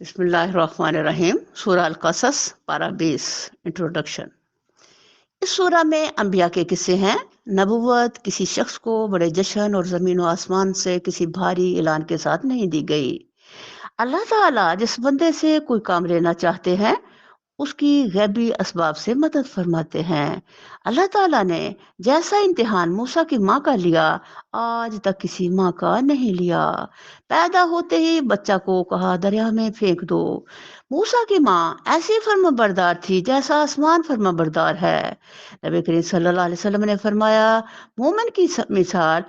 بسم اللہ الرحمن الرحیم۔ سورہ القصص پارہ 20 انٹروڈکشن۔ اس سورہ میں انبیاء کے قصے ہیں۔ نبوت کسی شخص کو بڑے جشن اور زمین و آسمان سے کسی بھاری اعلان کے ساتھ نہیں دی گئی۔ اللہ تعالیٰ جس بندے سے کوئی کام لینا چاہتے ہیں اس کی غیبی اسباب سے مدد فرماتے ہیں۔ اللہ تعالیٰ نے جیسا امتحان موسیٰ کی ماں کا لیا آج تک کسی ماں کا نہیں لیا۔ پیدا ہوتے ہی بچہ کو کہا دریا میں پھینک دو۔ موسیٰ کی ماں ایسی فرما بردار تھی جیسا آسمان فرما بردار ہے۔ نبی کریم صلی اللہ علیہ وسلم نے فرمایا مومن کی مثال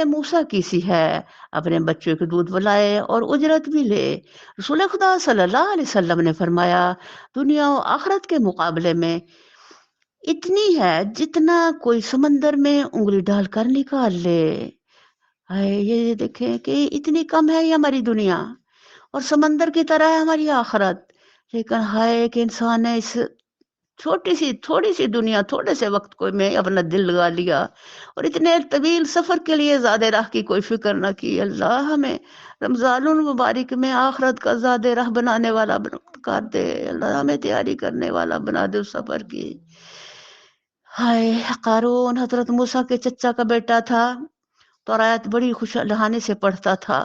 موسیٰ کی سی ہے، اپنے بچوں کے دودھ پلائے اور اجرت بھی لے۔ رسول خدا صلی اللہ علیہ وسلم نے فرمایا دنیا و آخرت کے مقابلے میں اتنی ہے جتنا کوئی سمندر میں انگلی ڈال کر نکال لے۔ یہ دیکھیں کہ اتنی کم ہے یہ ہماری دنیا، اور سمندر کی طرح ہے ہماری آخرت۔ لیکن ہائے کہ انسان نے اس تھوڑی سی دنیا، تھوڑے سے وقت کو میں اپنا دل لگا لیا اور اتنے طویل سفر کے لیے زیادہ راہ کی کوئی فکر نہ کی۔ اللہ ہمیں رمضان المبارک میں آخرت کا زیادہ راہ بنانے والا کر دے، اللہ ہمیں تیاری کرنے والا بنا دے اس سفر کی۔ ہائے قارون حضرت موسیٰ کے چچا کا بیٹا تھا، تورات بڑی خوش لہانے سے پڑھتا تھا،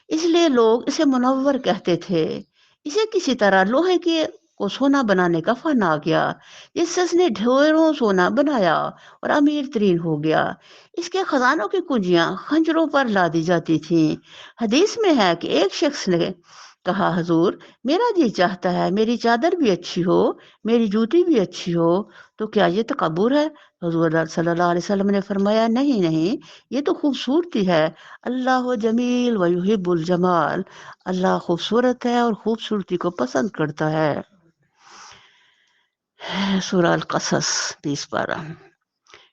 اس لیے لوگ اسے منور کہتے تھے۔ اسے کسی طرح لوہے کو سونا بنانے کا فن آ گیا، جس سے اس نے ڈھیروں سونا بنایا اور امیر ترین ہو گیا۔ اس کے خزانوں کی کنجیاں خنجروں پر لا دی جاتی تھیں۔ حدیث میں ہے کہ ایک شخص نے کہا حضور میرا جی چاہتا ہے میری چادر بھی اچھی ہو، میری جوتی بھی اچھی ہو، تو کیا یہ تکبر ہے؟ حضور صلی اللہ علیہ وسلم نے فرمایا نہیں نہیں، یہ تو خوبصورتی ہے۔ اللہ جمیل و یحب الجمال، اللہ خوبصورت ہے اور خوبصورتی کو پسند کرتا ہے۔ سورہ القصص 20 پارہ۔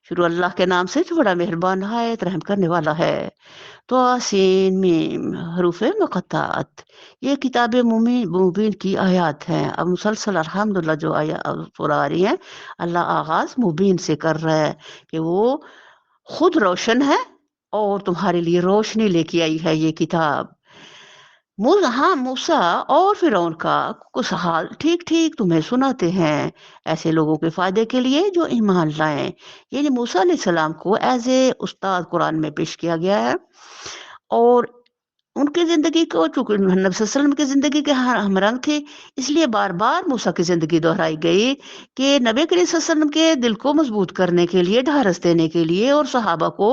شروع اللہ کے نام سے جو بڑا مہربان نہایت رحم کرنے والا ہے۔ تو سین میم حروف مقطعات، یہ کتاب مبین کی آیات ہیں۔ اب مسلسل الحمدللہ جو سورہ آ رہی ہیں، اللہ آغاز مبین سے کر رہا ہے کہ وہ خود روشن ہے اور تمہارے لیے روشنی لے کے آئی ہے یہ کتاب۔ موسیٰ اور فرعون کا کچھ حال ٹھیک ٹھیک تمہیں سناتے ہیں، ایسے لوگوں کے فائدے کے لیے جو ایمان لائیں۔ یعنی موسیٰ علیہ السلام کو ایز اے استاد قرآن میں پیش کیا گیا ہے، اور ان کی زندگی کو چونکہ نبی صلی اللہ علیہ وسلم کی زندگی کے ہم رنگ تھے، اس لیے بار بار موسیٰ کی زندگی دہرائی گئی کہ نبی کریم صلی اللہ علیہ وسلم کے دل کو مضبوط کرنے کے لیے، ڈھارس دینے کے لیے اور صحابہ کو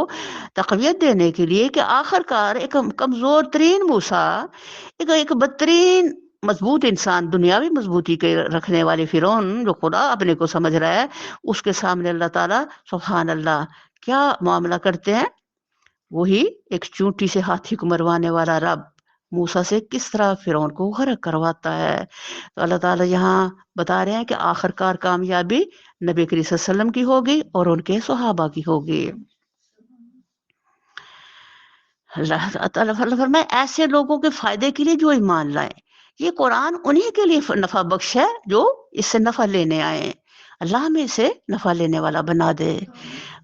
تقویت دینے کے لیے کہ آخر کار ایک کمزور ترین موسیٰ، ایک بدترین مضبوط انسان، دنیاوی مضبوطی کے رکھنے والے فرعون جو خدا اپنے کو سمجھ رہا ہے، اس کے سامنے اللہ تعالیٰ سبحان اللہ کیا معاملہ کرتے ہیں۔ وہی ایک چونٹی سے ہاتھی کو مروانے والا رب موسیٰ سے کس طرح فرعون کو غرق کرواتا ہے۔ تو اللہ تعالیٰ یہاں بتا رہے ہیں کہ آخر کار کامیابی نبی کریم صلی اللہ علیہ وسلم کی ہوگی اور ان کے صحابہ کی ہوگی۔ اللہ تعالیٰ فرمائے ایسے لوگوں کے فائدے کے لیے جو ایمان لائیں۔ یہ قرآن انہی کے لیے نفع بخش ہے جو اس سے نفع لینے آئے، اللہ ہمیں اسے نفع لینے والا بنا دے۔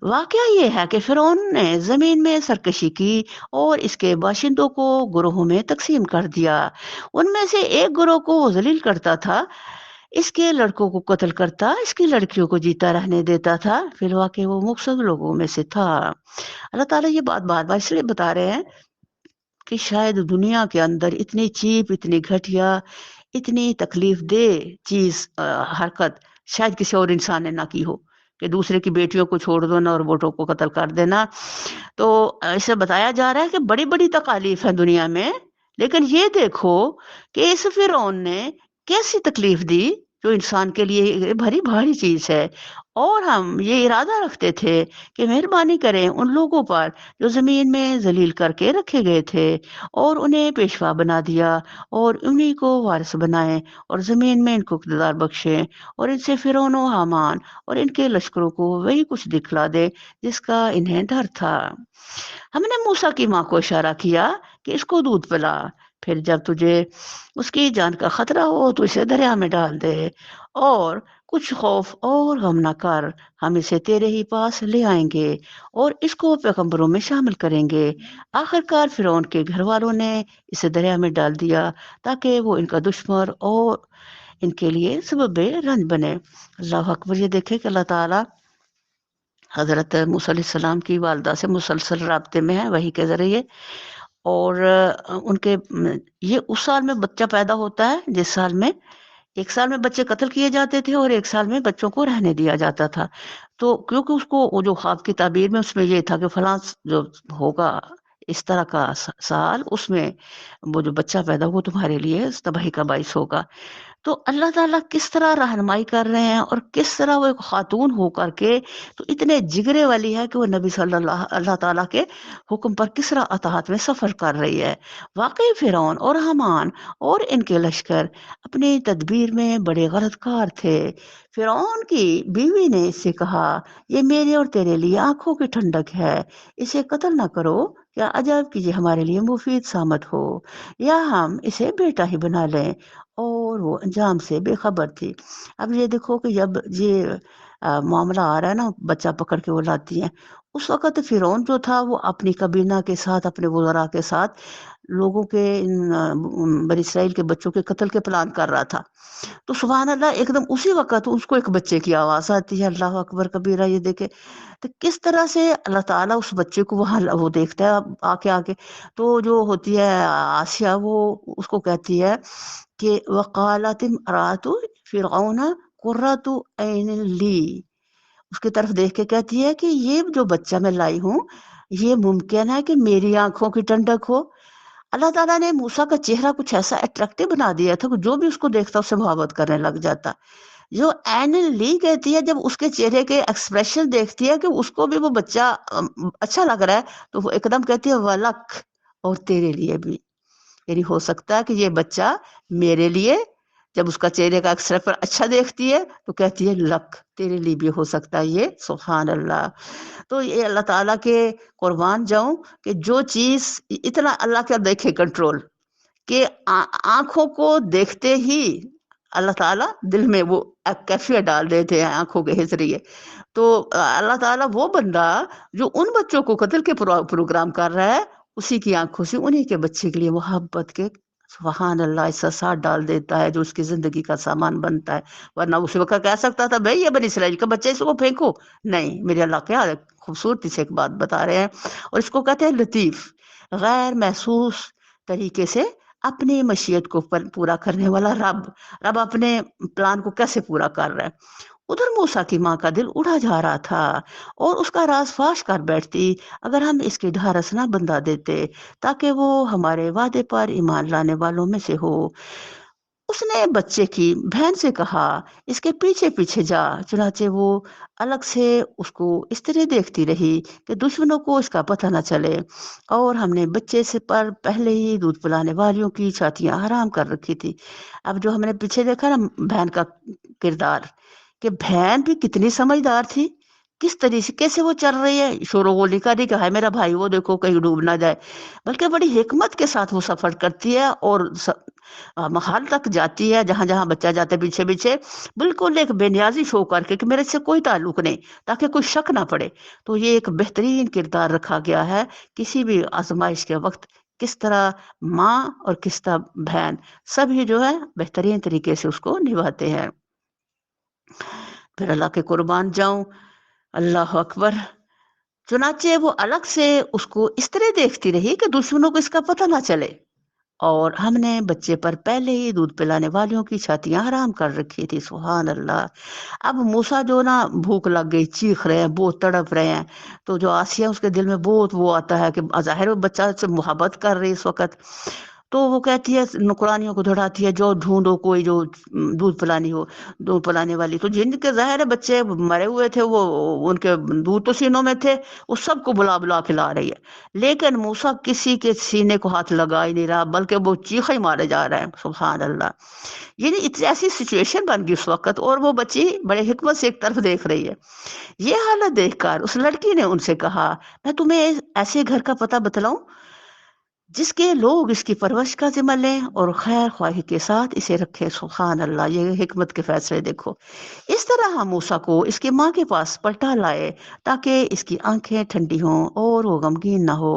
واقعہ یہ ہے کہ فرعون نے زمین میں سرکشی کی اور اس کے باشندوں کو گروہوں میں تقسیم کر دیا۔ ان میں سے ایک گروہ کو وہ ذلیل کرتا تھا، اس کے لڑکوں کو قتل کرتا، اس کی لڑکیوں کو جیتا رہنے دیتا تھا، فی الواقع وہ مقصد لوگوں میں سے تھا۔ اللہ تعالیٰ یہ بات بار بار اس لیے بتا رہے ہیں کہ شاید دنیا کے اندر اتنی چیپ، اتنی گھٹیا، اتنی تکلیف دہ چیز حرکت شاید کسی اور انسان نے نہ کی ہو کہ دوسرے کی بیٹیوں کو چھوڑ دینا اور بیٹوں کو قتل کر دینا۔ تو اسے بتایا جا رہا ہے کہ بڑی بڑی تکالیف ہیں دنیا میں، لیکن یہ دیکھو کہ اس فرعون نے کیسی تکلیف دی جو انسان کے لیے بڑی بھاری چیز ہے۔ اور ہم یہ ارادہ رکھتے تھے کہ مہربانی کریں ان لوگوں پر جو زمین میں ذلیل کر کے رکھے گئے تھے، اور انہیں پیشوا بنا دیا اور انہی کو وارث بنائیں اور زمین میں ان کو اقتدار بخشیں، اور ان سے فرعون و حامان اور ان کے لشکروں کو وہی کچھ دکھلا دے جس کا انہیں ڈر تھا۔ ہم نے موسیٰ کی ماں کو اشارہ کیا کہ اس کو دودھ پلا، پھر جب تجھے اس کی جان کا خطرہ ہو تو اسے دریا میں ڈال دے، اور کچھ خوف اور غم نہ کر، ہم اسے تیرے ہی پاس لے آئیں گے اور اس کو پیغمبروں میں شامل کریں گے۔ آخر کار فرعون کے گھر والوں نے اسے دریا میں ڈال دیا تاکہ وہ ان کا دشمن اور ان کے لیے سبب رنج بنے۔ اللہ اکبر۔ یہ دیکھے کہ اللہ تعالیٰ حضرت موسیٰ علیہ السلام کی والدہ سے مسلسل رابطے میں ہے وحی کے ذریعے، اور ان کے یہ اس سال میں بچہ پیدا ہوتا ہے جس سال میں، ایک سال میں بچے قتل کیے جاتے تھے اور ایک سال میں بچوں کو رہنے دیا جاتا تھا۔ تو کیونکہ اس کو وہ جو خواب کی تعبیر میں اس میں یہ تھا کہ فلاں جو ہوگا اس طرح کا سال، اس میں وہ جو بچہ پیدا ہو وہ تمہارے لیے تباہی کا باعث ہوگا۔ تو اللہ تعالیٰ کس طرح رہنمائی کر رہے ہیں اور کس طرح وہ ایک خاتون ہو کر کے تو اتنے جگرے والی ہے کہ وہ نبی صلی اللہ تعالیٰ کے حکم پر کس طرح اطاعت میں سفر کر رہی ہے۔ واقعی فرعون اور حامان اور ان کے لشکر اپنی تدبیر میں بڑے غلط کار تھے۔ فرعون کی بیوی نے اس سے کہا، یہ میرے اور تیرے لیے آنکھوں کی ٹھنڈک ہے، اسے قتل نہ کرو، کیا عجب کہ یہ ہمارے لیے مفید ثابت ہو، یا ہم اسے بیٹا ہی بنا لیں۔ اور وہ انجام سے بے خبر تھی۔ اب یہ دیکھو کہ جب یہ معاملہ آ رہا ہے نا، بچہ پکڑ کے وہ لاتی ہیں، اس وقت فرعون جو تھا وہ اپنی کابینہ کے ساتھ، اپنے وزراء کے ساتھ لوگوں کے بنی اسرائیل کے بچوں کے قتل کے پلان کر رہا تھا۔ تو سبحان اللہ، ایک دم اسی وقت اس کو ایک بچے کی آواز آتی ہے، اللہ اکبر کبیرہ۔ یہ دیکھے تو کس طرح سے اللہ تعالیٰ اس بچے کو وہاں وہ دیکھتا ہے آ کے تو جو ہوتی ہے آسیہ، وہ اس کو کہتی ہے کہ وقالت امرأۃ فرعون قرۃ عین لی، اس کی طرف دیکھ کے کہتی ہے کہ یہ جو بچہ میں لائی ہوں یہ ممکن ہے کہ میری آنکھوں کی ٹھنڈک ہو۔ اللہ تعالیٰ نے موسیٰ کا چہرہ کچھ ایسا اٹریکٹو بنا دیا تھا کہ جو بھی اس کو دیکھتا اسے محبت کرنے لگ جاتا۔ جو عین لی کہتی ہے، جب اس کے چہرے کے ایکسپریشن دیکھتی ہے کہ اس کو بھی وہ بچہ اچھا لگ رہا ہے، تو وہ ایک دم کہتی ہے ولک، اور تیرے لیے بھی، یعنی ہو سکتا ہے کہ یہ بچہ میرے لیے، جب اس کا چہرے کا ایکسپریشن اچھا دیکھتی ہے تو کہتی ہے لک، تیرے لیے بھی ہو سکتا ہے یہ۔ سبحان اللہ۔ تو یہ اللہ تعالیٰ کے قربان جاؤں کہ جو چیز اتنا اللہ کا دیکھے کنٹرول، کہ آنکھوں کو دیکھتے ہی اللہ تعالیٰ دل میں وہ کیفیت ڈال دیتے ہیں آنکھوں کے ذریعے۔ تو اللہ تعالیٰ وہ بندہ جو ان بچوں کو قتل کے پروگرام کر رہا ہے، اسی کی آنکھوں سے انہی کے بچے کے لیے محبت کے سبحان اللہ ایسا ساتھ ڈال دیتا ہے جو اس کی زندگی کا سامان بنتا ہے۔ ورنہ اس وقت کہہ سکتا تھا بھائی یہ بنی اسرائیل کا بچہ، اس کو پھینکو، نہیں، میرے اللہ کیا خوبصورتی سے ایک بات بتا رہے ہیں، اور اس کو کہتے ہیں لطیف، غیر محسوس طریقے سے اپنی مشیت کو پورا کرنے والا رب اپنے پلان کو کیسے پورا کر رہا ہے۔ ادھر موسیٰ کی ماں کا دل اڑا جا رہا تھا اور اس کا راز فاش کر بیٹھتی اگر ہم اس کی ڈھارس نہ بندھا دیتے تاکہ وہ ہمارے وعدے پر ایمان لانے والوں میں سے ہو۔ اس نے بچے کی بہن سے کہا، اس کے پیچھے پیچھے جا۔ چنانچہ وہ الگ سے اس کو اس طرح دیکھتی رہی کہ دشمنوں کو اس کا پتہ نہ چلے، اور ہم نے بچے سے پر پہلے ہی دودھ پلانے والیوں کی چھاتیاں حرام کر رکھی تھی۔ اب جو ہم نے پیچھے دیکھا نا بہن کا کردار، کہ بہن بھی کتنی سمجھدار تھی، کس طریقے سے وہ چل رہی ہے، شور و غل کا نہیں کہ ہے میرا بھائی وہ دیکھو کہیں ڈوب نہ جائے، بلکہ بڑی حکمت کے ساتھ وہ سفر کرتی ہے اور محل تک جاتی ہے جہاں جہاں بچہ جاتا ہے پیچھے پیچھے، بالکل ایک بے نیازی شو کر کے کہ میرے سے کوئی تعلق نہیں، تاکہ کوئی شک نہ پڑے۔ تو یہ ایک بہترین کردار رکھا گیا ہے کسی بھی آزمائش کے وقت، کس طرح ماں اور کس طرح بہن سبھی جو ہے بہترین طریقے سے اس کو نبھاتے ہیں۔ پھر اللہ کے قربان جاؤں، اللہ اکبر، چنانچہ وہ الگ سے اس کو اس طرح دیکھتی رہی کہ دشمنوں کو اس کا پتہ نہ چلے، اور ہم نے بچے پر پہلے ہی دودھ پلانے والیوں کی چھاتیاں حرام کر رکھی تھی۔ سبحان اللہ۔ اب موسیٰ جو نا بھوک لگ گئی، چیخ رہے ہیں، بہت تڑپ رہے ہیں، تو جو آسیہ اس کے دل میں بہت وہ آتا ہے کہ ظاہر وہ بچہ سے محبت کر رہی اس وقت، تو وہ کہتی ہے نوکرانیوں کو دھڑاتی ہے، جو ڈھونڈو کوئی جو دودھ پلانی ہو، دودھ پلانے والی۔ تو جن کے ظاہر ہے بچے مرے ہوئے تھے، وہ ان کے دودھ تو سینوں میں تھے، وہ سب کو بلا بلا کے لا رہی ہے، لیکن موسیٰ کسی کے سینے کو ہاتھ لگا ہی نہیں رہا، بلکہ وہ چیخے مارے جا رہے ہیں۔ سبحان اللہ۔ یعنی ایسی سچویشن بن گئی اس وقت، اور وہ بچی بڑے حکمت سے ایک طرف دیکھ رہی ہے۔ یہ حالت دیکھ کر اس لڑکی نے ان سے کہا، میں تمہیں ایسے گھر کا پتہ بتلاؤں جس کے لوگ اس کی پرورش کا ذمہ لیں اور خیر خواہی کے ساتھ اسے رکھیں۔ سبحان اللہ، یہ حکمت کے فیصلے دیکھو۔ اس طرح ہم موسیٰ کو اس کی ماں کے پاس پلٹا لائے تاکہ اس کی آنکھیں ٹھنڈی ہوں اور وہ غمگین نہ ہو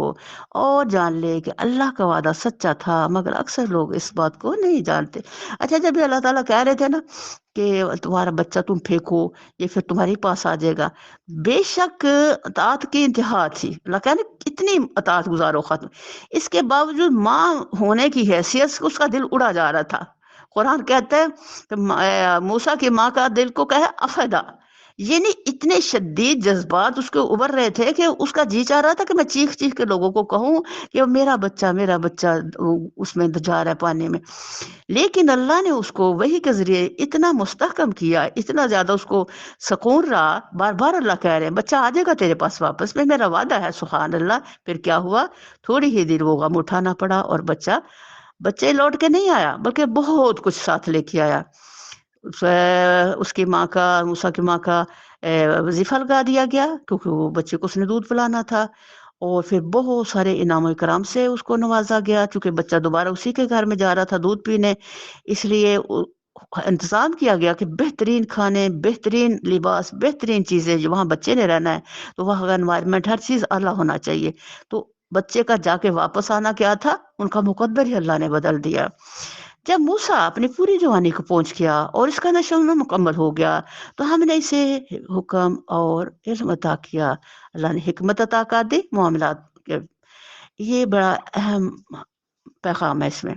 اور جان لے کہ اللہ کا وعدہ سچا تھا، مگر اکثر لوگ اس بات کو نہیں جانتے۔ اچھا، جب یہ اللہ تعالیٰ کہہ رہے تھے نا کہ تمہارا بچہ تم پھینکو، یہ پھر تمہارے پاس آ جائے گا، بے شک اطاعت کی انتہا تھی۔ اللہ کہنے کتنی اطاعت گزارو ختم، اس کے باوجود ماں ہونے کی حیثیت سے اس کا دل اڑا جا رہا تھا۔ قرآن کہتا ہے کہ موسیٰ کی ماں کا دل کو کہے افیدا، یعنی اتنے شدید جذبات اس کے ابھر رہے تھے کہ اس کا جی چاہ رہا تھا کہ میں چیخ چیخ کے لوگوں کو کہوں کہ میرا بچہ میرا بچہ اس میں جا رہا ہے پانی میں۔ لیکن اللہ نے اس کو وحی کے ذریعے اتنا مستحکم کیا، اتنا زیادہ اس کو سکون رہا، بار بار اللہ کہہ رہے ہیں بچہ آ جائے گا تیرے پاس واپس، میں میرا وعدہ ہے۔ سبحان اللہ، پھر کیا ہوا؟ تھوڑی ہی دیر وہ غم اٹھانا پڑا اور بچے لوٹ کے نہیں آیا بلکہ بہت کچھ ساتھ لے کے آیا۔ اس کی ماں کا، موسیٰ کی ماں کا وظیفہ لگا دیا گیا کیونکہ وہ بچے کو اس نے دودھ پلانا تھا، اور پھر بہت سارے انعام و اکرام سے اس کو نوازا گیا چونکہ بچہ دوبارہ اسی کے گھر میں جا رہا تھا دودھ پینے، اس لیے انتظام کیا گیا کہ بہترین کھانے، بہترین لباس، بہترین چیزیں، جو وہاں بچے نے رہنا ہے تو وہاں کا انوائرمنٹ ہر چیز اعلیٰ ہونا چاہیے۔ تو بچے کا جا کے واپس آنا کیا تھا؟ ان کا مقدر ہی اللہ نے بدل دیا۔ جب موسیٰ اپنی پوری جوانی کو پہنچ گیا اور اس کا نشہ مکمل ہو گیا تو ہم نے اسے حکم اور علم عطا کیا۔ اللہ نے حکمت عطا کر دی معاملات کے۔ یہ بڑا اہم پیغام ہے اس میں۔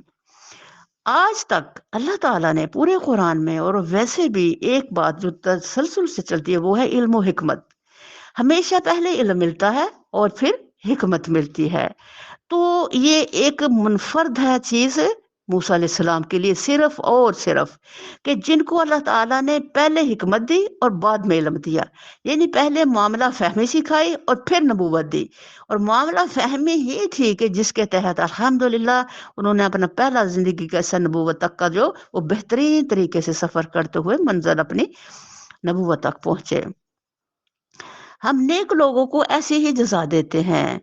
آج تک اللہ تعالیٰ نے پورے قرآن میں اور ویسے بھی ایک بات جو تسلسل سے چلتی ہے وہ ہے علم و حکمت۔ ہمیشہ پہلے علم ملتا ہے اور پھر حکمت ملتی ہے۔ تو یہ ایک منفرد ہے چیز موسیٰ علیہ السلام کے لیے، صرف اور صرف کہ جن کو اللہ تعالیٰ نے پہلے حکمت دی اور بعد میں علم دیا، یعنی پہلے معاملہ فہمی سکھائی اور پھر نبوت دی۔ اور معاملہ فہمی ہی تھی کہ جس کے تحت الحمدللہ انہوں نے اپنا پہلا زندگی کا حصہ نبوت تک کا جو وہ بہترین طریقے سے سفر کرتے ہوئے منزل اپنی نبوت تک پہنچے۔ ہم نیک لوگوں کو ایسی ہی جزا دیتے ہیں۔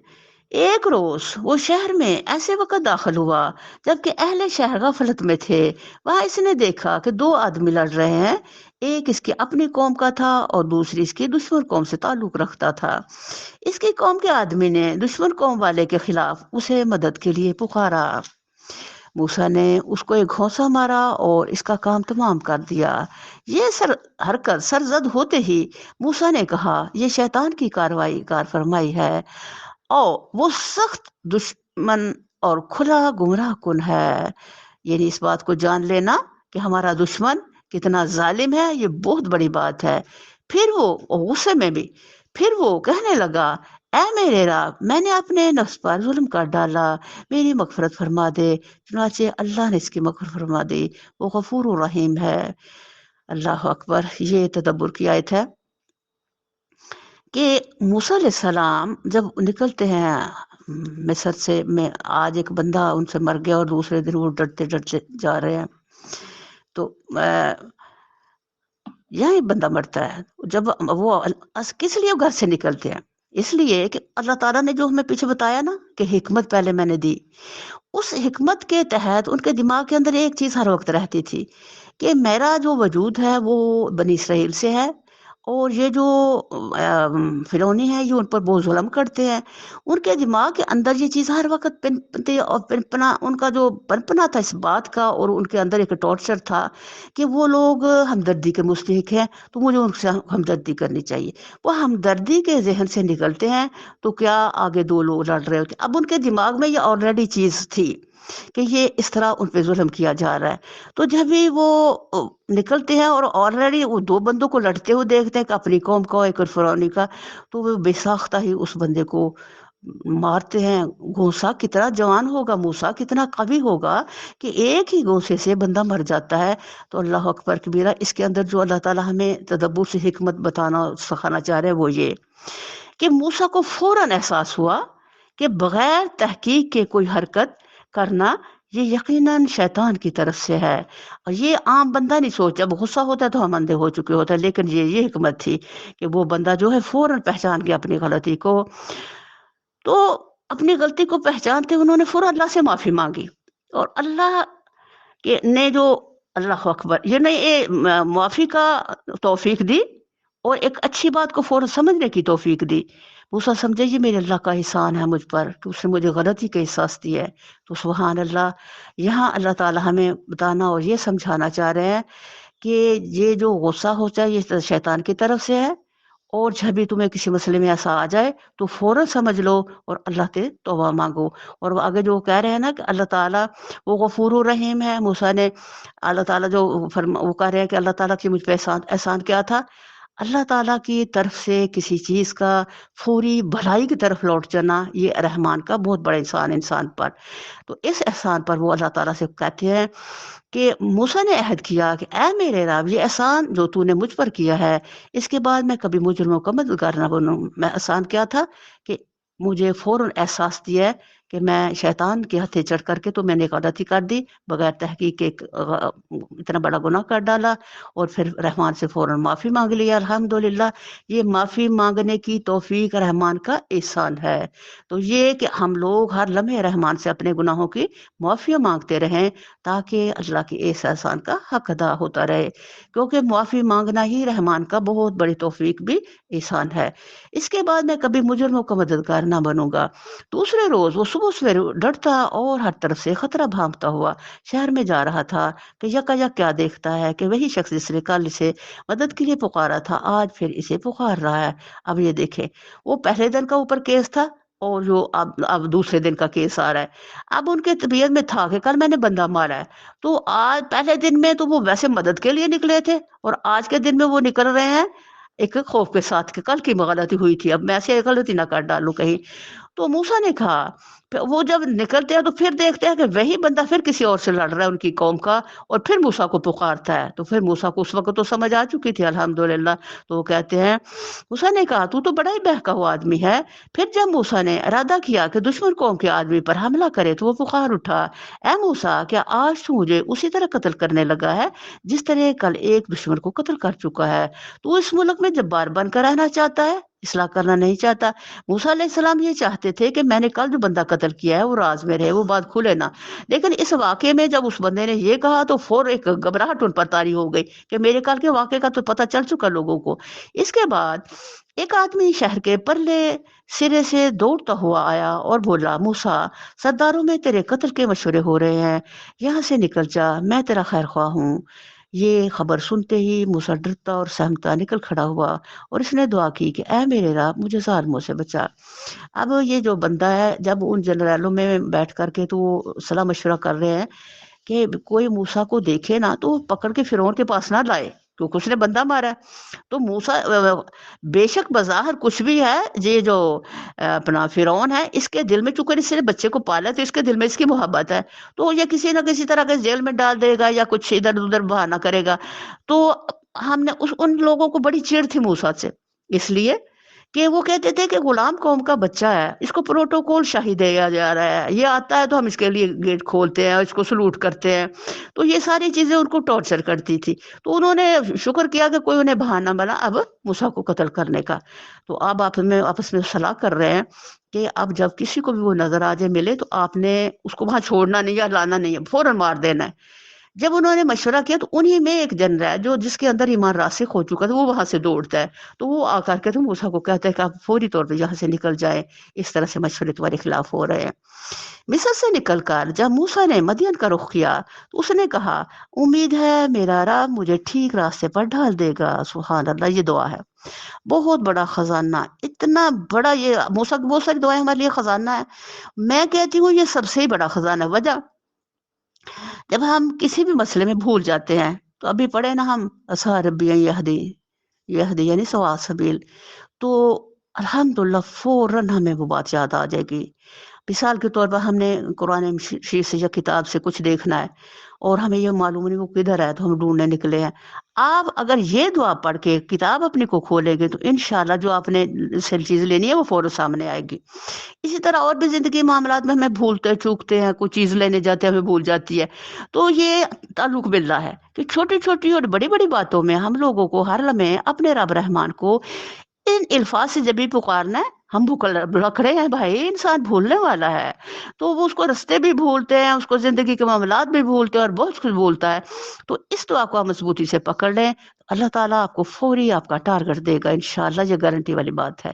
ایک روز وہ شہر میں ایسے وقت داخل ہوا جبکہ اہل شہر غفلت میں تھے۔ وہاں اس نے دیکھا کہ دو آدمی لڑ رہے ہیں، ایک اس کی اپنی قوم کا تھا اور دوسری اس کی دشمن قوم سے تعلق رکھتا تھا۔ اس کی قوم کے آدمی نے دشمن قوم والے کے خلاف اسے مدد کے لیے پکارا۔ موسیٰ نے اس کو ایک گھونسا مارا اور اس کا کام تمام کر دیا۔ یہ حرکت سرزد ہوتے ہی موسیٰ نے کہا یہ شیطان کی کار فرمائی ہے اور وہ سخت دشمن اور کھلا گمراہ کن ہے۔ یعنی اس بات کو جان لینا کہ ہمارا دشمن کتنا ظالم ہے، یہ بہت بڑی بات ہے۔ پھر وہ غصے میں بھی پھر وہ کہنے لگا اے میرے رب، میں نے اپنے نفس پر ظلم کر ڈالا، میری مغفرت فرما دے۔ چنانچہ اللہ نے اس کی مغفرت فرما دی، وہ غفور الرحیم ہے۔ اللہ اکبر۔ یہ تدبر کی آیت ہے کہ موسیٰ علیہ السلام جب نکلتے ہیں مصر سے، میں آج ایک بندہ ان سے مر گیا اور دوسرے دن وہ ڈرتے ڈرتے جا رہے ہیں، تو یہاں بندہ مرتا ہے۔ جب وہ کس لیے گھر سے نکلتے ہیں؟ اس لیے کہ اللہ تعالیٰ نے جو ہمیں پیچھے بتایا نا کہ حکمت پہلے میں نے دی، اس حکمت کے تحت ان کے دماغ کے اندر ایک چیز ہر وقت رہتی تھی کہ میرا جو وجود ہے وہ بنی اسرائیل سے ہے، اور یہ جو فرعونی ہے یہ ان پر بہت ظلم کرتے ہیں۔ ان کے دماغ کے اندر یہ چیز ہر وقت پنپتی اور پنپنا، ان کا جو پنپنا تھا اس بات کا، اور ان کے اندر ایک ٹارچر تھا کہ وہ لوگ ہمدردی کے مستحق ہیں تو مجھے ان سے ہمدردی کرنی چاہیے۔ وہ ہمدردی کے ذہن سے نکلتے ہیں تو کیا آگے دو لوگ لڑ رہے ہوتے، اب ان کے دماغ میں یہ آلریڈی چیز تھی کہ یہ اس طرح ان پہ ظلم کیا جا رہا ہے۔ تو جب بھی وہ نکلتے ہیں اور آلریڈی وہ دو بندوں کو لڑتے ہوئے دیکھتے ہیں کہ اپنی قوم کا ایک فرعونی کا، تو وہ بے ساختہ ہی اس بندے کو مارتے ہیں۔ گھونسا کتنا جوان ہوگا، موسیٰ کتنا قوی ہوگا کہ ایک ہی گھونسے سے بندہ مر جاتا ہے۔ تو اللہ اکبر کبیرہ، اس کے اندر جو اللہ تعالیٰ ہمیں تدبر سے حکمت بتانا سکھانا چاہ رہے ہیں وہ یہ کہ موسیٰ کو فوراً احساس ہوا کہ بغیر تحقیق کے کوئی حرکت کرنا یہ یقیناً شیطان کی طرف سے ہے۔ اور یہ عام بندہ نہیں سوچ، جب غصہ ہوتا ہے تو ہم اندھے ہو چکے ہوتے ہیں، لیکن یہ حکمت تھی کہ وہ بندہ جو ہے فوراً پہچان گیا اپنی غلطی کو۔ تو اپنی غلطی کو پہچانتے انہوں نے فوراً اللہ سے معافی مانگی، اور اللہ کہ نے جو اللہ اکبر یہ نے معافی کا توفیق دی، اور ایک اچھی بات کو فوراً سمجھنے کی توفیق دی۔ موسیٰ سمجھے یہ میرے اللہ کا احسان ہے مجھ پر کہ اس نے مجھے غلطی کا احساس دیا ہے۔ تو سبحان اللہ، یہاں اللہ تعالیٰ ہمیں بتانا اور یہ سمجھانا چاہ رہے ہیں کہ یہ جو غصہ ہوتا ہے یہ شیطان کی طرف سے ہے، اور جب بھی تمہیں کسی مسئلے میں ایسا آ جائے تو فوراً سمجھ لو اور اللہ سے توبہ مانگو۔ اور وہ آگے جو کہہ رہے ہیں نا کہ اللہ تعالیٰ وہ غفور الرحیم ہے، موسیٰ نے اللہ تعالیٰ جو وہ کہہ رہے ہیں کہ اللہ تعالیٰ کی مجھ پہ احسان احسان کیا تھا، اللہ تعالیٰ کی طرف سے کسی چیز کا فوری بھلائی کی طرف لوٹ جانا یہ رحمان کا بہت بڑا احسان انسان پر۔ تو اس احسان پر وہ اللہ تعالیٰ سے کہتے ہیں کہ موسیٰ نے عہد کیا کہ اے میرے رب، یہ احسان جو تو نے مجھ پر کیا ہے اس کے بعد میں کبھی مجرموں کا مددگار نہ بنوں۔ میں احسان کیا تھا کہ مجھے فوراً احساس دیا ہے کہ میں شیطان کے ہتھے چڑھ کر کے تو میں نے ایک غلطی کر دی، بغیر تحقیق ایک اتنا بڑا گناہ کر ڈالا، اور پھر رحمان سے فوراً معافی مانگ لیا۔ الحمدللہ، یہ معافی مانگنے کی توفیق رحمان کا احسان ہے۔ تو یہ کہ ہم لوگ ہر لمحے رحمان سے اپنے گناہوں کی معافی مانگتے رہیں تاکہ اللہ کی اس احسان کا حق ادا ہوتا رہے، کیونکہ معافی مانگنا ہی رحمان کا بہت بڑی توفیق بھی احسان ہے۔ اس کے بعد میں کبھی مجرموں کا مددگار نہ بنوں گا۔ دوسرے روز وہ صبح سویرے ڈرتا اور ہر طرف سے خطرہ بھانپتا ہوا شہر میں جا رہا تھا کہ یکا یک کیا دیکھتا ہے کہ وہی شخص جس نے کل اسے مدد کے لیے پکارا تھا آج پھر اسے پکار رہا ہے۔ اب یہ دیکھیں، وہ پہلے دن کا اوپر کیس تھا، اور جو اب دوسرے دن کا کیس آ رہا ہے۔ اب ان کے طبیعت میں تھا کہ کل میں نے بندہ مارا ہے، تو آج پہلے دن میں تو وہ ویسے مدد کے لیے نکلے تھے، اور آج کے دن میں وہ نکل رہے ہیں ایک خوف کے ساتھ کہ کل کی غلطی ہوئی تھی، اب میں ایسے غلطی نہ کر ڈالوں کہیں۔ تو موسیٰ نے کہا، وہ جب نکلتے ہیں تو پھر دیکھتے ہیں کہ وہی بندہ پھر کسی اور سے لڑ رہا ہے ان کی قوم کا، اور پھر موسیٰ کو پکارتا ہے۔ تو پھر موسیٰ کو اس وقت تو سمجھ آ چکی تھی الحمدللہ۔ تو وہ کہتے ہیں، موسیٰ نے کہا تو بڑا ہی بہکا ہوا آدمی ہے۔ پھر جب موسیٰ نے ارادہ کیا کہ دشمن قوم کے آدمی پر حملہ کرے تو وہ پکار اٹھا، اے موسیٰ، کیا آج تو مجھے اسی طرح قتل کرنے لگا ہے جس طرح کل ایک دشمن کو قتل کر چکا ہے؟ تو اس ملک میں جبار بن کر رہنا چاہتا ہے، اصلاح کرنا نہیں چاہتا۔ موسیٰ علیہ السلام یہ چاہتے تھے کہ میں نے کل جو بندہ قتل کیا ہے وہ راز میں رہے، وہ بات کھلے نہ۔ لیکن اس واقعے میں جب اس بندے نے یہ کہا تو فور ایک گھبراہٹ ان پر طاری ہو گئی کہ میرے کل کے واقعے کا تو پتہ چل چکا لوگوں کو۔ اس کے بعد ایک آدمی شہر کے پرلے سرے سے دوڑتا ہوا آیا اور بولا، موسیٰ، سرداروں میں تیرے قتل کے مشورے ہو رہے ہیں، یہاں سے نکل جا، میں تیرا خیر خواہ ہوں۔ یہ خبر سنتے ہی موسیٰ ڈرتا اور سہمتا نکل کھڑا ہوا، اور اس نے دعا کی کہ اے میرے رب، مجھے ظالموں سے بچا۔ اب یہ جو بندہ ہے، جب ان جنرلوں میں بیٹھ کر کے تو وہ صلاح مشورہ کر رہے ہیں کہ کوئی موسیٰ کو دیکھے نا تو پکڑ کے فرعون کے پاس نہ لائے کیونکہ اس نے بندہ مارا ہے۔ تو موسیٰ بے شک بظاہر کچھ بھی ہے، یہ جو اپنا فرعون ہے، اس کے دل میں چونکہ اس نے بچے کو پالا تو اس کے دل میں اس کی محبت ہے، تو یہ کسی نہ کسی طرح کے جیل میں ڈال دے گا یا کچھ ادھر ادھر بہانہ کرے گا۔ تو ہم نے ان لوگوں کو بڑی چڑ تھی موسیٰ سے، اس لیے کہ وہ کہتے تھے کہ غلام قوم کا بچہ ہے، اس کو پروٹوکول شاہی دیا جا رہا ہے، یہ آتا ہے تو ہم اس کے لیے گیٹ کھولتے ہیں، اس کو سلوٹ کرتے ہیں۔ تو یہ ساری چیزیں ان کو ٹارچر کرتی تھی، تو انہوں نے شکر کیا کہ کوئی انہیں بہانہ بنا اب موسیٰ کو قتل کرنے کا۔ تو اب آپس میں صلاح کر رہے ہیں کہ اب جب کسی کو بھی وہ نظر آ جائے ملے تو آپ نے اس کو وہاں چھوڑنا نہیں یا لانا نہیں ہے، فوراً مار دینا ہے۔ جب انہوں نے مشورہ کیا تو انہی میں ایک جن ہے جو جس کے اندر ایمان راسخ ہو چکا تھا، وہ وہاں سے دوڑتا ہے، تو وہ آ کر کے تو موسیٰ کو کہتا ہے کہ آپ فوری طور پہ یہاں سے نکل جائیں، اس طرح سے مشورے تمہارے خلاف ہو رہے ہیں۔ مصر سے نکل کر جب موسیٰ نے مدین کا رخ کیا تو اس نے کہا، امید ہے میرا رب مجھے ٹھیک راستے پر ڈال دے گا۔ سبحان اللہ، یہ دعا ہے، بہت بڑا خزانہ، اتنا بڑا، یہ موسیٰ کی بہت ساری دعائیں ہمارے لیے خزانہ ہے، میں کہتی ہوں یہ سب سے ہی بڑا خزانہ ہے۔ وجہ، جب ہم کسی بھی مسئلے میں بھول جاتے ہیں تو ابھی پڑھے نا ہم، عسیٰ ربی ان یہدی، یہدی یعنی سواء سبیل، تو الحمدللہ فوراً ہمیں وہ بات یاد آ جائے گی۔ مثال کے طور پر ہم نے قرآن شریف سے یا کتاب سے کچھ دیکھنا ہے اور ہمیں یہ معلوم نہیں وہ کدھر ہے تو ہم ڈھونڈنے نکلے ہیں، آپ اگر یہ دعا پڑھ کے کتاب اپنی کو کھولیں گے تو انشاءاللہ جو آپ نے سے چیز لینی ہے وہ فوراً سامنے آئے گی۔ اسی طرح اور بھی زندگی معاملات میں ہمیں بھولتے چوکتے ہیں، کوئی چیز لینے جاتے ہیں ہمیں بھول جاتی ہے، تو یہ تعلق باللہ ہے کہ چھوٹی چھوٹی اور بڑی بڑی باتوں میں ہم لوگوں کو ہر لمحے اپنے رب رحمان کو ان الفاظ سے جب بھی پکارنا ہے، ہم رکھ رہے ہیں بھائی، انسان بھولنے والا ہے، تو وہ اس کو رستے بھی بھولتے ہیں، اس کو زندگی کے معاملات بھی بھولتے ہیں اور بہت کچھ بھولتا ہے۔ تو اس دعا کو آپ مضبوطی سے پکڑ لیں، اللہ تعالیٰ آپ کو فوری آپ کا ٹارگٹ دے گا انشاءاللہ، یہ گارنٹی والی بات ہے۔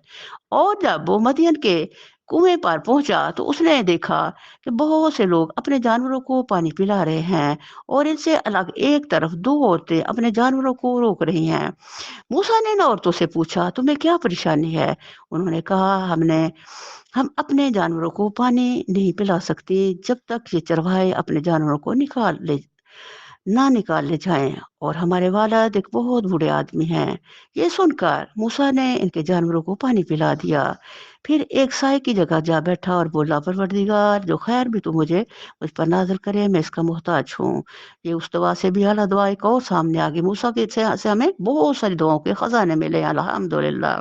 اور جب وہ مدین کے کنویں پر پہنچا تو اس نے دیکھا کہ بہت سے لوگ اپنے جانوروں کو پانی پلا رہے ہیں، اور ان سے الگ ایک طرف دو عورتیں اپنے جانوروں کو روک رہی ہیں۔ موسیٰ نے ان عورتوں سے پوچھا تمہیں کیا پریشانی ہے؟ انہوں نے کہا ہم اپنے جانوروں کو پانی نہیں پلا سکتے جب تک یہ چرواہے اپنے جانوروں کو نہ نکال لے جائیں، اور ہمارے والد ایک بہت بوڑھے آدمی ہیں۔ یہ سن کر موسیٰ نے ان کے جانوروں کو پانی پلا دیا، پھر ایک سائے کی جگہ جا بیٹھا اور بولا پروردگار جو خیر بھی تو مجھ پر نازل کرے، میں اس کا محتاج ہوں۔ یہ اس دعا سے بھی اعلیٰ دعا ایک اور سامنے آ گئی، موسیٰ کے سے ہمیں بہت ساری دعاؤں کے خزانے ملے ہیں الحمدللہ۔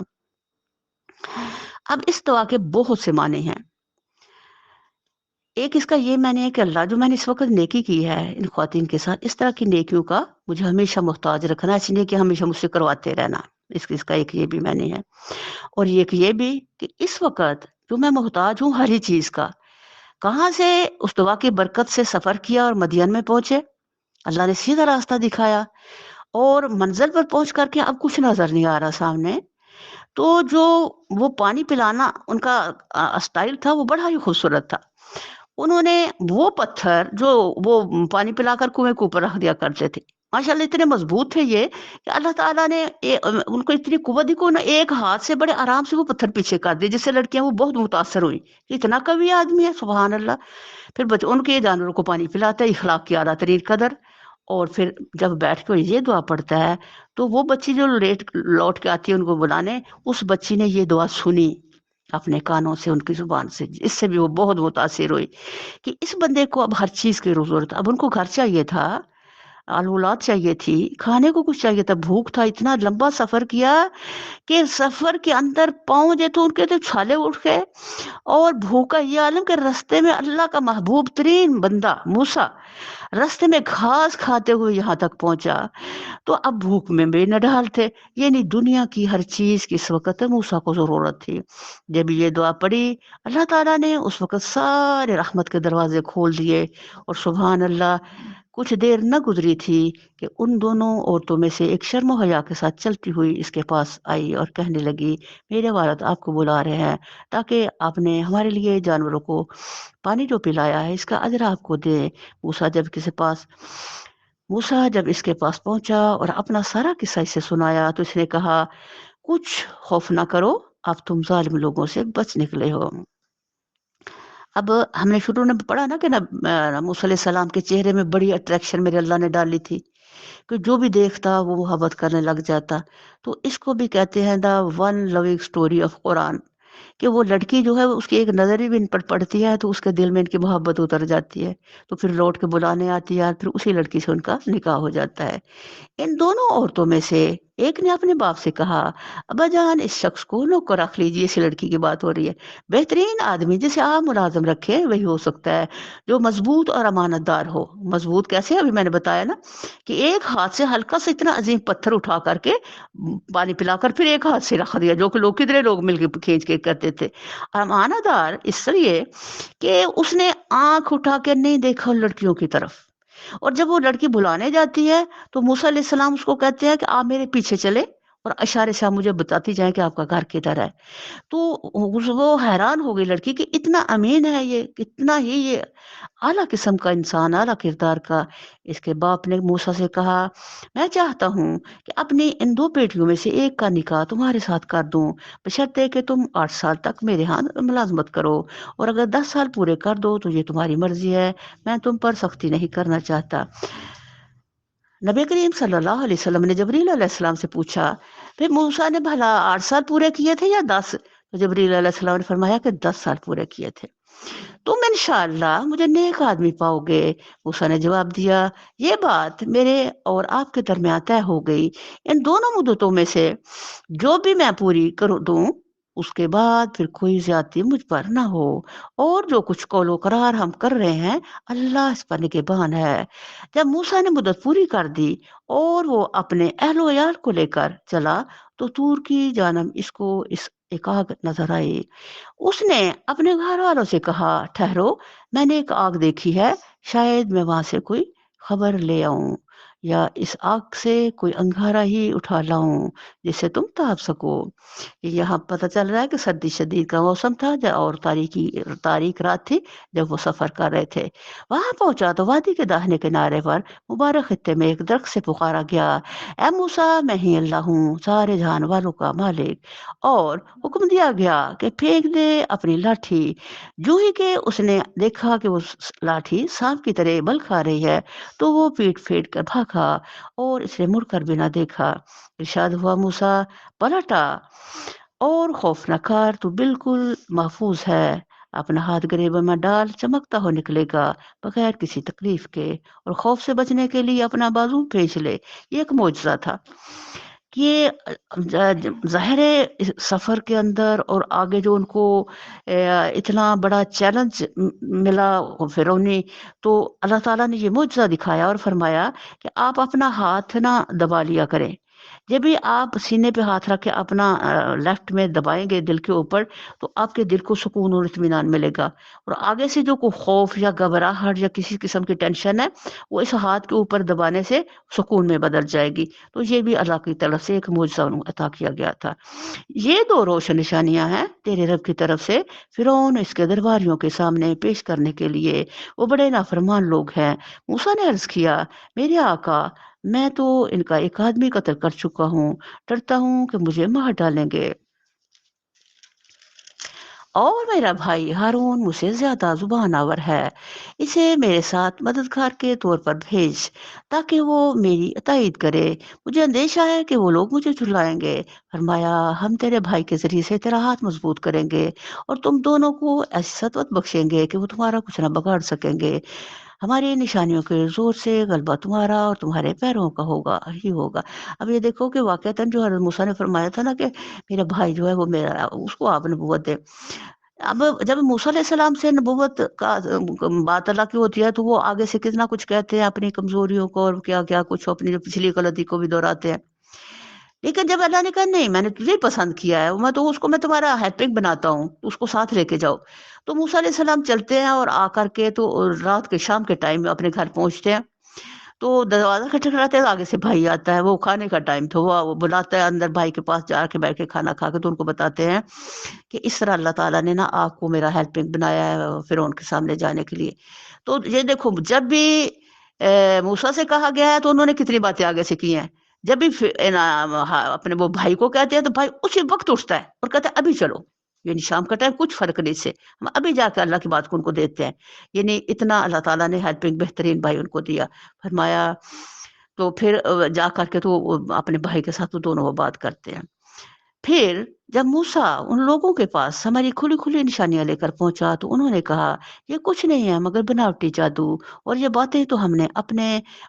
اب اس دعا کے بہت سے معنی ہیں۔ ایک اس کا یہ معنی ہے کہ اللہ جو میں نے اس وقت نیکی کی ہے ان خواتین کے ساتھ، اس طرح کی نیکیوں کا مجھے ہمیشہ محتاج رکھنا، اس لیے کہ ہمیشہ مجھ سے کرواتے رہنا، اس کا ایک یہ بھی معنی ہے۔ اور ایک یہ بھی کہ اس وقت جو میں محتاج ہوں ہر ہی چیز کا، کہاں سے اس دعا کی برکت سے سفر کیا اور مدین میں پہنچے، اللہ نے سیدھا راستہ دکھایا، اور منزل پر پہنچ کر کے اب کچھ نظر نہیں آ رہا سامنے، تو جو وہ پانی پلانا ان کا اسٹائل تھا وہ بڑا ہی خوبصورت تھا۔ انہوں نے وہ پتھر جو وہ پانی پلا کر کنویں کے اوپر رکھ دیا کرتے تھے، ماشاءاللہ اتنے مضبوط تھے یہ کہ اللہ تعالیٰ نے ان کو اتنی قوت دی کہ انہوں نے ایک ہاتھ سے بڑے آرام سے وہ پتھر پیچھے کر دیے، جس سے لڑکیاں وہ بہت متاثر ہوئی کہ اتنا قوی آدمی ہے، سبحان اللہ۔ پھر ان کے جانوروں کو پانی پلاتا ہے، اخلاق کی اعلیٰ ترین قدر۔ اور پھر جب بیٹھ کے یہ دعا پڑھتا ہے تو وہ بچی جو لوٹ کے آتی ہے ان کو بلانے، اس بچی نے یہ دعا سنی اپنے کانوں سے، ان کی زبان سے، اس سے بھی وہ بہت متاثر ہوئی کہ اس بندے کو اب ہر چیز کی ضرورت، اب ان کو گھر چاہیے تھا، اولاد چاہیے تھی، کھانے کو کچھ چاہیے تھا، بھوک تھا، اتنا لمبا سفر کیا کہ سفر کے اندر پاؤں جو تو ان کے تو چھالے اٹھ گئے، اور بھوکا یہ عالم کہ رستے میں اللہ کا محبوب ترین بندہ موسیٰ رستے میں گھاس کھاتے ہوئے یہاں تک پہنچا، تو اب بھوک میں بے نڈال تھے، یعنی دنیا کی ہر چیز کی اس وقت موسیٰ کو ضرورت تھی۔ جب یہ دعا پڑی اللہ تعالیٰ نے اس وقت سارے رحمت کے دروازے کھول دیے، اور سبحان اللہ کچھ دیر نہ گزری تھی کہ ان دونوں عورتوں میں سے ایک شرم و حیا کے ساتھ چلتی ہوئی اس کے پاس آئی اور کہنے لگی میرے والد آپ کو بلا رہے ہیں تاکہ آپ نے ہمارے لیے جانوروں کو پانی جو پلایا ہے اس کا اجر آپ کو دے۔ موسیٰ جب اس کے پاس پہنچا اور اپنا سارا قصہ اسے سنایا تو اس نے کہا کچھ خوف نہ کرو، اب تم ظالم لوگوں سے بچ نکلے ہو۔ اب ہم نے شروع میں پڑھا نا کہ موسیٰ علیہ السلام کے چہرے میں بڑی اٹریکشن میرے اللہ نے ڈالی تھی کہ جو بھی دیکھتا وہ محبت کرنے لگ جاتا، تو اس کو بھی کہتے ہیں the one long story of Quran, کہ وہ لڑکی جو ہے اس کی ایک نظر بھی ان پر پڑتی ہے تو اس کے دل میں ان کی محبت اتر جاتی ہے، تو پھر لوٹ کے بلانے آتی ہے، پھر اسی لڑکی سے ان کا نکاح ہو جاتا ہے۔ ان دونوں عورتوں میں سے ایک نے اپنے باپ سے کہا ابا جان اس شخص کو نوکر رکھ لیجیے، اس لڑکی کی بات ہو رہی ہے، بہترین آدمی جسے آپ ملازم رکھے وہی ہو سکتا ہے جو مضبوط اور امانت دار ہو۔ مضبوط کیسے؟ ابھی میں نے بتایا نا کہ ایک ہاتھ سے ہلکا سے اتنا عظیم پتھر اٹھا کر کے پانی پلا کر پھر ایک ہاتھ سے رکھ دیا، جو کہ لوگ کتنے لوگ مل کے کھینچ کے کرتے تھے۔ امانت دار اس لیے کہ اس نے آنکھ اٹھا کے نہیں دیکھا ان لڑکیوں کی طرف، اور جب وہ لڑکی بلانے جاتی ہے تو موسیٰ علیہ السلام اس کو کہتے ہیں کہ آپ میرے پیچھے چلے اور اشارے سے آپ مجھے بتاتی جائیں کہ آپ کا گھر کدھر ہے۔ تو وہ حیران ہو گئی لڑکی کہ اتنا امین ہے یہ، کتنا ہی یہ اعلیٰ قسم کا انسان، اعلیٰ کردار کا۔ اس کے باپ نے موسیٰ سے کہا میں چاہتا ہوں کہ اپنی ان دو بیٹیوں میں سے ایک کا نکاح تمہارے ساتھ کر دوں، بشرطے کہ تم 8 سال تک میرے ہاں ملازمت کرو، اور اگر 10 سال پورے کر دو تو یہ تمہاری مرضی ہے، میں تم پر سختی نہیں کرنا چاہتا۔ نبی کریم صلی اللہ علیہ وسلم نے جبریل علیہ السلام سے پوچھا پھر موسیٰ نے بھلا 8 سال پورے کیے تھے یا 10؟ تو جبریل علیہ السلام نے فرمایا کہ 10 سال پورے کیے تھے، تم انشاءاللہ مجھے نیک آدمی پاؤ گے۔ موسیٰ نے جواب دیا یہ بات میرے اور آپ کے درمیان طے ہو گئی، ان دونوں مدتوں میں سے جو بھی میں پوری کر دوں اس کے بعد پھر کوئی زیادتی مجھ پر نہ ہو، اور جو کچھ قول و قرار ہم کر رہے ہیں اللہ اس پر نگہبان ہے۔ جب موسیٰ نے مدت پوری کر دی اور وہ اپنے اہل و عیال کو لے کر چلا تو طور کی جانب اس کو ایک آگ نظر آئی۔ اس نے اپنے گھر والوں سے کہا، ٹھہرو، میں نے ایک آگ دیکھی ہے، شاید میں وہاں سے کوئی خبر لے آؤں یا اس آگ سے کوئی انگارہ ہی اٹھا لاؤں جس سے تم تاپ سکو۔ یہاں پتہ چل رہا ہے کہ سردی شدید کا موسم تھا اور تاریک رات تھی جب وہ سفر کر رہے تھے۔ وہاں پہنچا تو وادی کے داہنے کنارے پر مبارک خطے میں ایک درخت سے پکارا گیا، اے موسیٰ، میں ہی اللہ ہوں، سارے جہان والوں کا مالک۔ اور حکم دیا گیا کہ پھینک دے اپنی لاٹھی۔ جو ہی کہ اس نے دیکھا کہ وہ لاٹھی سانپ کی طرح بل کھا رہی ہے تو وہ پیٹ پھیٹ کر بھاگا اور اس نے مڑ کر بھی نہ دیکھا۔ ارشاد ہوا، موسیٰ پلٹا اور خوف نہ کر، تو بالکل محفوظ ہے، اپنا ہاتھ گریباں میں ڈال، چمکتا ہو نکلے گا بغیر کسی تکلیف کے، اور خوف سے بچنے کے لیے اپنا بازو بھیج لے۔ یہ ایک معجزہ تھا کہ ظاہر سفر کے اندر اور آگے جو ان کو اتنا بڑا چیلنج ملا فرعونی، تو اللہ تعالیٰ نے یہ معجزہ دکھایا اور فرمایا کہ آپ اپنا ہاتھ نہ دبا لیا کریں۔ جب بھی آپ سینے پہ ہاتھ رکھ کے اپنا لیفٹ میں دبائیں گے دل کے اوپر تو آپ کے دل کو سکون اور اطمینان ملے گا، اور آگے سے جو کوئی خوف یا گھبراہٹ یا کسی قسم کی ٹینشن ہے وہ اس ہاتھ کے اوپر دبانے سے سکون میں بدل جائے گی۔ تو یہ بھی اللہ کی طرف سے ایک معجزہ انہیں عطا کیا گیا تھا۔ یہ دو روشن نشانیاں ہیں تیرے رب کی طرف سے فرعون اس کے درباریوں کے سامنے پیش کرنے کے لیے۔ وہ بڑے نافرمان لوگ ہیں۔ موسیٰ نے عرض کیا، میرے آقا، میں تو ان کا ایک آدمی قتل کر چکا ہوں، ڈرتا ہوں کہ مجھے مار ڈالیں گے، اور میرا بھائی ہارون مجھ سے زیادہ زبان آور ہے، اسے میرے ساتھ مددگار کے طور پر بھیج تاکہ وہ میری تائید کرے، مجھے اندیشہ ہے کہ وہ لوگ مجھے جھلائیں گے۔ فرمایا، ہم تیرے بھائی کے ذریعے سے تیرا ہاتھ مضبوط کریں گے اور تم دونوں کو ایسی سطوت بخشیں گے کہ وہ تمہارا کچھ نہ بگاڑ سکیں گے۔ ہماری نشانیوں کے زور سے غلبہ تمہارا اور تمہارے پیروں کا ہوگا۔ اب یہ دیکھو کہ واقعتاً جو حضرت موسیٰ نے فرمایا تھا نا کہ میرا بھائی جو ہے وہ میرا، اس کو آپ نبوت دے۔ اب جب موسیٰ علیہ السلام سے نبوت کا بات اللہ کی ہوتی ہے تو وہ آگے سے کتنا کچھ کہتے ہیں اپنی کمزوریوں کو اور کیا کیا کچھ اپنی جو پچھلی غلطی کو بھی دہراتے ہیں، لیکن جب اللہ نے کہا نہیں، میں نے تجھے پسند کیا ہے، میں تمہارا ہیلپنگ بناتا ہوں، اس کو ساتھ لے کے جاؤ، تو موسیٰ علیہ السلام چلتے ہیں اور آ کر کے تو رات کے شام کے ٹائم میں اپنے گھر پہنچتے ہیں، تو دروازہ کھٹکھٹاتے ہیں، آگے سے بھائی آتا ہے، وہ کھانے کا ٹائم تھا، وہ بلاتا ہے اندر بھائی کے پاس جا کے بیٹھ کے کھانا کھا کے، تو ان کو بتاتے ہیں کہ اس طرح اللہ تعالیٰ نے نا آپ کو میرا ہیلپنگ بنایا ہے فرعون کے سامنے جانے کے لیے۔ تو یہ دیکھو، جب بھی موسیٰ سے کہا گیا ہے تو انہوں نے کتنی باتیں آگے سے کی ہیں، جب بھی اپنے وہ بھائی کو کہتے ہیں تو بھائی اسی وقت اٹھتا ہے اور کہتا ہے ابھی چلو، یعنی شام کا ٹائم کچھ فرق نہیں سے، ہم ابھی جا کے اللہ کی بات کو ان کو دیتے ہیں، یعنی اتنا اللہ تعالیٰ نے ہیلپنگ بہترین بھائی ان کو دیا۔ فرمایا تو پھر جا کر کے تو اپنے بھائی کے ساتھ وہ دونوں وہ بات کرتے ہیں۔ پھر جب موسیٰ ان لوگوں کے پاس ہماری کھلی کھلی نشانیاں لے کر پہنچا تو انہوں نے کہا، یہ کچھ نہیں ہے مگر بناوٹی جادو، اور یہ باتیں تو ہم نے اپنے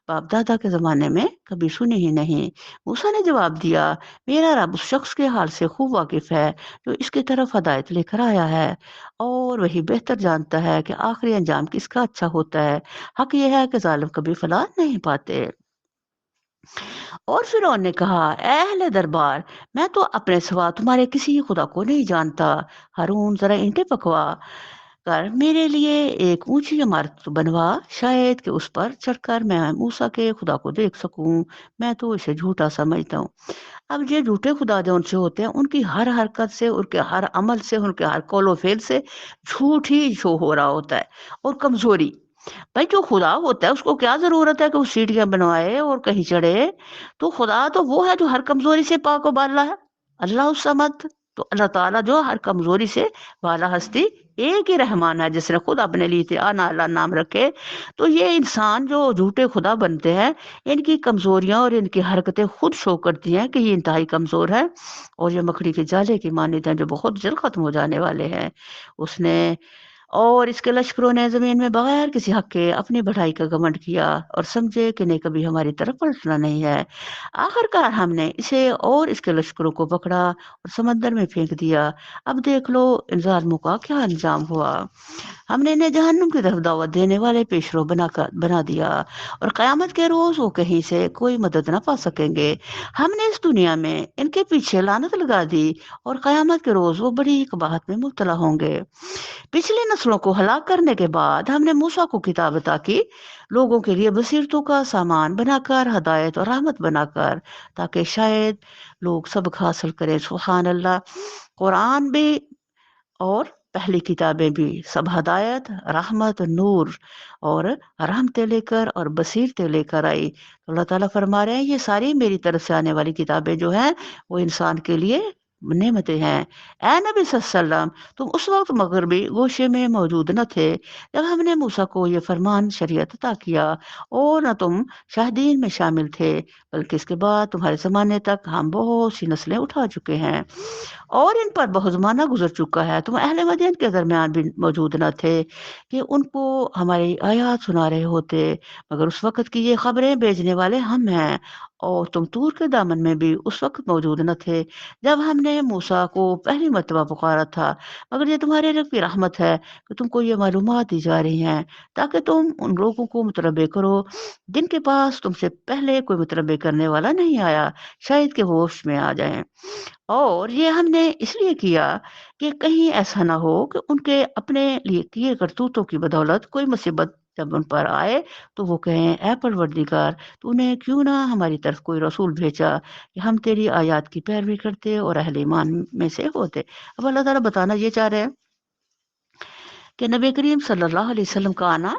باپ دادا کے زمانے میں کبھی سنی ہی نہیں۔ موسیٰ نے جواب دیا، میرا رب اس شخص کے حال سے خوب واقف ہے جو اس کی طرف ہدایت لے کر آیا ہے، اور وہی بہتر جانتا ہے کہ آخری انجام کس کا اچھا ہوتا ہے۔ حق یہ ہے کہ ظالم کبھی فلاح نہیں پاتے۔ اور فرعون نے کہا، اے اہل دربار، میں تو اپنے سوا تمہارے کسی خدا کو نہیں جانتا، ہارون ذرا اینٹیں پکوا کر میرے لیے ایک اونچی عمارت بنوا، شاید کہ اس پر چڑھ کر میں موسیٰ کے خدا کو دیکھ سکوں، میں تو اسے جھوٹا سمجھتا ہوں۔ اب یہ جھوٹے خدا جو ان سے ہوتے ہیں، ان کی ہر حرکت سے، ان کے ہر عمل سے، ان کے ہر قول و فعل سے جھوٹ ہی شو ہو رہا ہوتا ہے اور کمزوری۔ بھائی جو خدا ہوتا ہے اس کو کیا ضرورت ہے کہ وہ سیڑھیاں بنوائے اور کہیں چڑھے؟ تو خدا تو وہ ہے جو ہر کمزوری سے پاک و بالا ہے، اللہ الصمد۔ تو اللہ تعالیٰ جو ہر کمزوری سے بالا ہستی، ایک ہی رحمان ہے جس نے خود اپنے لیے آنا اللہ نام رکھے۔ تو یہ انسان جو جھوٹے خدا بنتے ہیں، ان کی کمزوریاں اور ان کی حرکتیں خود شو کرتی ہیں کہ یہ انتہائی کمزور ہے، اور یہ مکڑی کے جالے کی مانند ہیں جو بہت جلد ختم ہو جانے والے ہیں۔ اس نے اور اس کے لشکروں نے زمین میں بغیر کسی حق کے اپنی بڑائی کا گھمنڈ کیا اور سمجھے کہ نہیں کبھی ہماری طرف پلٹنا نہیں ہے۔ آخر کار ہم نے اسے اور اس کے لشکروں کو پکڑا اور سمندر میں پھینک دیا۔ اب دیکھ لو ان ظالموں کا کیا انجام ہوا۔ ہم نے انہیں جہنم کی طرف دعوت دینے والے پیشرو بنا دیا اور قیامت کے روز وہ کہیں سے کوئی مدد نہ پا سکیں گے۔ ہم نے اس دنیا میں ان کے پیچھے لعنت لگا دی اور قیامت کے روز وہ بڑی قباحت میں مبتلا ہوں گے۔ پچھلی نسلوں کو ہلاک کرنے کے بعد ہم نے موسیٰ کو کتاب عطا کی، لوگوں کے لیے بصیرتوں کا سامان بنا کر، ہدایت اور رحمت بنا کر، تاکہ شاید لوگ سبق حاصل کریں۔ سبحان اللہ۔ قرآن بھی اور پہلی کتابیں بھی سب ہدایت، رحمت، نور اور رحمتیں لے کر اور بصیرتیں لے کر آئی۔ تو اللہ تعالیٰ فرما رہے ہیں یہ ساری میری طرف سے آنے والی کتابیں جو ہیں وہ انسان کے لیے نعمتیں ہیں۔ اے نبی صلی اللہ علیہ وسلم، تم اس وقت مغربی گوشے میں موجود نہ تھے جب ہم نے موسیٰ کو یہ فرمان شریعت عطا کیا، اور نہ تم شاہدین میں شامل تھے، بلکہ اس کے بعد تمہارے زمانے تک ہم بہت سی نسلیں اٹھا چکے ہیں اور ان پر بہت زمانہ گزر چکا ہے۔ تم اہل مدین کے درمیان بھی موجود نہ تھے کہ ان کو ہماری آیات سنا رہے ہوتے، مگر اس وقت کی یہ خبریں بھیجنے والے ہم ہیں۔ اور تم طور کے دامن میں بھی اس وقت موجود نہ تھے جب ہم نے موسیٰ کو پہلی مرتبہ پکارا تھا، مگر یہ تمہارے رب کی رحمت ہے کہ تم کو یہ معلومات دی جا رہی ہیں تاکہ تم ان لوگوں کو متنبع کرو جن کے پاس تم سے پہلے کوئی متنبع کرنے والا نہیں آیا، شاید کہ وہ ہوش میں آ جائیں۔ اور یہ ہم نے اس لیے کیا کہ کہیں ایسا نہ ہو کہ ان کے اپنے لیے کیے کرتوتوں کی بدولت کوئی مصیبت جب ان پر آئے تو وہ کہیں اے پروردگار، تو نے کیوں نہ ہماری طرف کوئی رسول بھیجا کہ ہم تیری آیات کی پیروی کرتے اور اہل ایمان میں سے ہوتے۔ اب اللہ تعالیٰ بتانا یہ چاہ رہے ہیں کہ نبی کریم صلی اللہ علیہ وسلم کا آنا